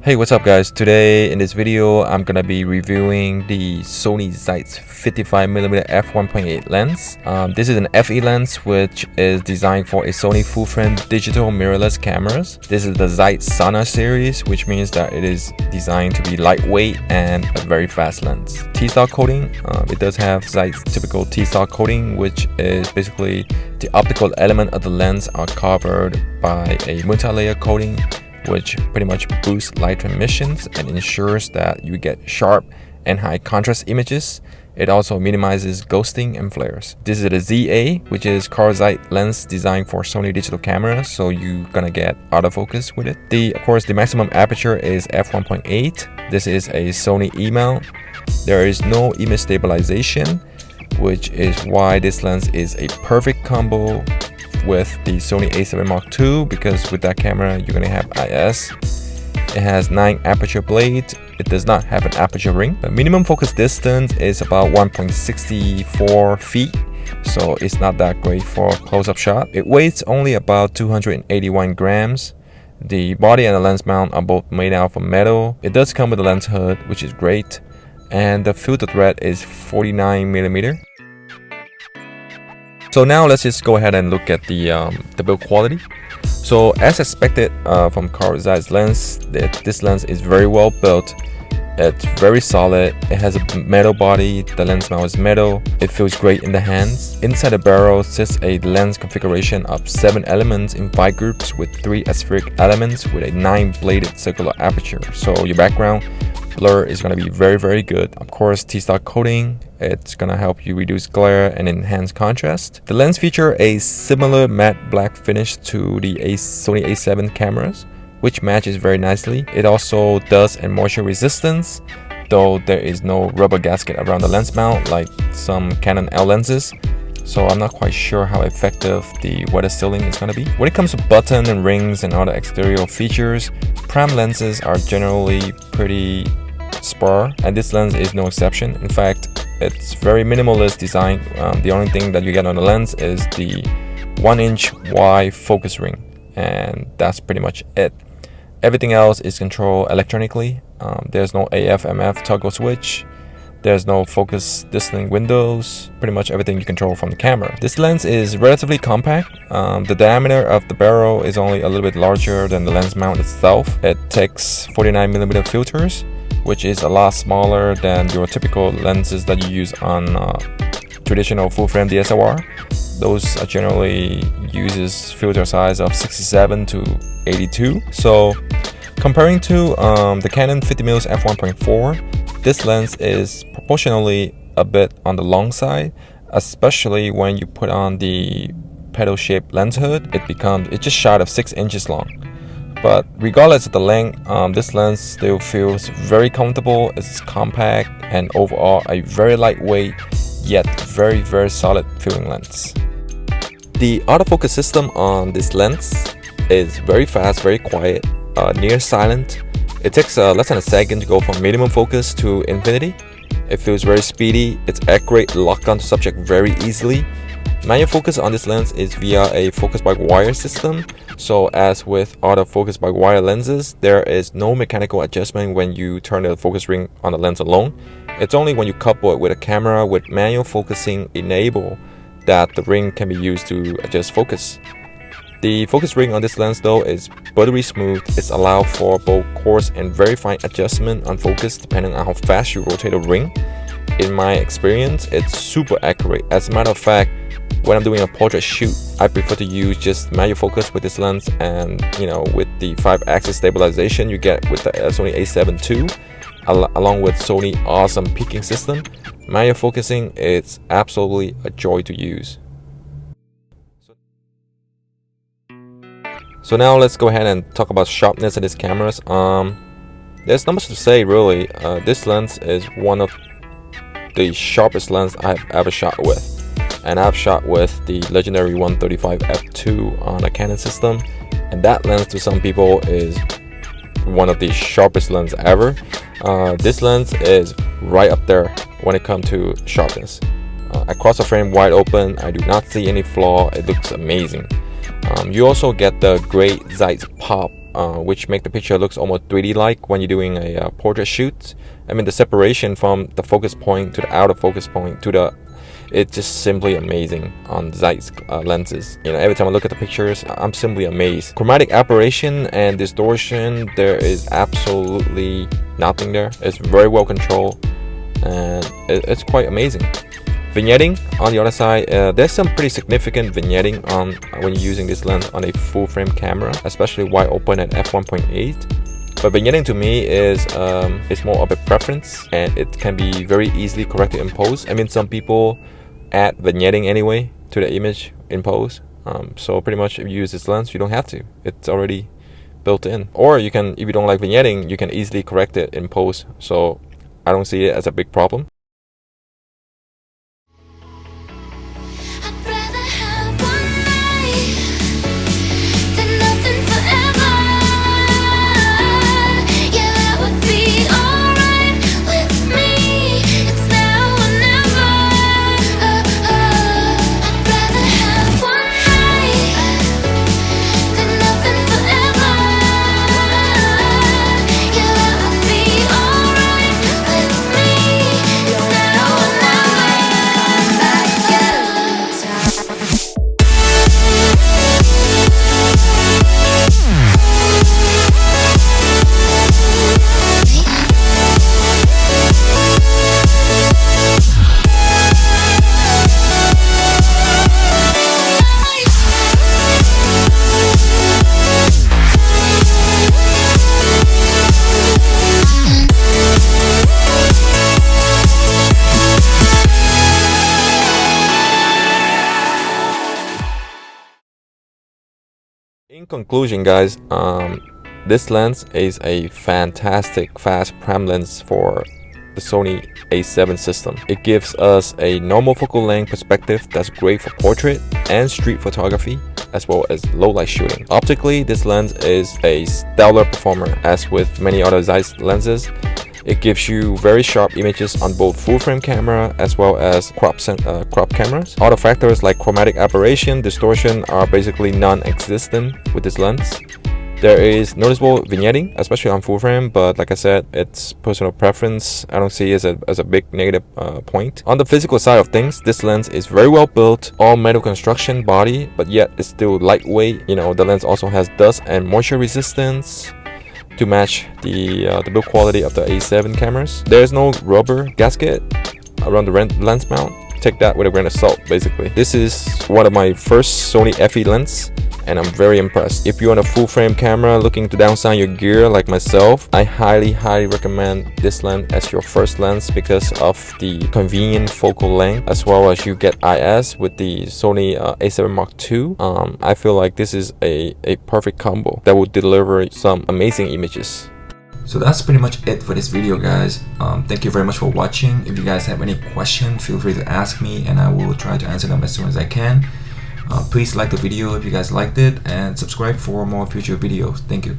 Hey, what's up guys? Today in this video I'm gonna be reviewing the Sony Zeiss 55mm f1.8 lens. This is an FE lens which is designed for a Sony full-frame digital mirrorless cameras. This is the Zeiss Sana series, which means that it is designed to be lightweight and a very fast lens. T-style coating, it does have Zeiss typical T-style coating, which is basically the optical element of the lens are covered by a multi-layer coating, which pretty much boosts light transmissions and ensures that you get sharp and high contrast images. It also minimizes ghosting and flares. This is a ZA, which is Carl Zeiss lens designed for Sony digital cameras, so you're gonna get autofocus with it. Of course, the maximum aperture is f1.8. This is a Sony E-mount. There is no image stabilization, which is why this lens is a perfect combo with the Sony a7 Mark II, because with that camera you're gonna have IS. It has 9 aperture blades. It does not have an aperture ring. The minimum focus distance is about 1.64 feet, so it's not that great for a close-up shot. It weighs only about 281 grams. The body and the lens mount are both made out of metal. It does come with a lens hood, which is great, and the filter thread is 49mm. So now let's just go ahead and look at the build quality. So as expected from Carl Zeiss lens, this lens is very well built. It's very solid. It has a metal body. The lens mount is metal. It feels great in the hands. Inside the barrel sits a lens configuration of 7 elements in 5 groups with 3 aspheric elements with a 9-bladed circular aperture. So your background blur is going to be very good. Of course, T-style coating, it's going to help you reduce glare and enhance contrast. The lens feature a similar matte black finish to the Sony a7 cameras, which matches very nicely. It also does a moisture resistance, though there is no rubber gasket around the lens mount like some Canon L lenses, so I'm not quite sure how effective the weather sealing is going to be. When it comes to button and rings and other exterior features, prime lenses are generally pretty spare, and this lens is no exception. In fact, it's very minimalist design. The only thing that you get on the lens is the 1-inch wide focus ring, and that's pretty much it. Everything else is controlled electronically. There's no AF/MF toggle switch. There's no focus distancing windows. Pretty much everything you control from the camera. This lens is relatively compact. The diameter of the barrel is only a little bit larger than the lens mount itself. It takes 49mm filters, which is a lot smaller than your typical lenses that you use on traditional full-frame DSLR. Those are generally uses filter size of 67 to 82. So comparing to the Canon 50mm f1.4, this lens is proportionally a bit on the long side, especially when you put on the pedal-shaped lens hood. It's just shy of 6 inches long. But regardless of the length, this lens still feels very comfortable. It's compact and overall a very lightweight yet very solid feeling lens. The autofocus system on this lens is very fast, very quiet, near silent. It takes less than a second to go from minimum focus to infinity. It feels very speedy. It's accurate, lock onto subject very easily. Manual focus on this lens is via a focus-by-wire system. So as with other focus-by-wire lenses, there is no mechanical adjustment when you turn the focus ring on the lens alone. It's only when you couple it with a camera with manual focusing enabled that the ring can be used to adjust focus. The focus ring on this lens though is buttery smooth. It's allowed for both coarse and very fine adjustment on focus depending on how fast you rotate the ring. In my experience, it's super accurate. As a matter of fact, when I'm doing a portrait shoot, I prefer to use just manual focus with this lens, and with the 5-axis stabilization you get with the Sony a7 II, along with Sony awesome peaking system, manual focusing is absolutely a joy to use. So now let's go ahead and talk about sharpness of these cameras. There's not much to say really. This lens is one of the sharpest lens I've ever shot with. And I've shot with the legendary 135 f2 on a Canon system, and that lens to some people is one of the sharpest lenses ever. This lens is right up there when it comes to sharpness. Across the frame wide open, I do not see any flaw. It looks amazing. You also get the great Zeiss pop which make the picture looks almost 3D like when you're doing a portrait shoot. I mean, the separation from the focus point to the outer focus point to the, it's just simply amazing on Zeiss lenses. You know, every time I look at the pictures, I'm simply amazed. Chromatic aberration and distortion, there is absolutely nothing there. It's very well controlled, and it's quite amazing. Vignetting on the other side, there's some pretty significant vignetting on when you're using this lens on a full frame camera, especially wide open at f1.8. But vignetting to me is more of a preference, and it can be very easily corrected in post. I mean, some people add vignetting anyway to the image in post. So pretty much if you use this lens, you don't have to. It's already built in. Or you can, if you don't like vignetting, you can easily correct it in post. So I don't see it as a big problem. In conclusion, guys, this lens is a fantastic fast prime lens for the Sony A7 system. It gives us a normal focal length perspective that's great for portrait and street photography, as well as low light shooting. Optically, this lens is a stellar performer. As with many other Zeiss lenses, it gives you very sharp images on both full frame camera as well as crop cameras. Other factors like chromatic aberration, distortion are basically non-existent with this lens. There is noticeable vignetting, especially on full frame, but like I said, it's personal preference. I don't see it as a big negative point. On the physical side of things, this lens is very well built, all metal construction body, but yet it's still lightweight. You know, the lens also has dust and moisture resistance to match the build quality of the A7 cameras. There's no rubber gasket around the lens mount. Take that with a grain of salt, basically. This is one of my first Sony F8 lens, and I'm very impressed. If you're on a full frame camera looking to downsize your gear like myself, I highly recommend this lens as your first lens because of the convenient focal length, as well as you get IS with the Sony A7 Mark II. I feel like this is a perfect combo that will deliver some amazing images. So that's pretty much it for this video, guys. Thank you very much for watching. If you guys have any questions, feel free to ask me and I will try to answer them as soon as I can. Please like the video if you guys liked it and subscribe for more future videos. Thank you.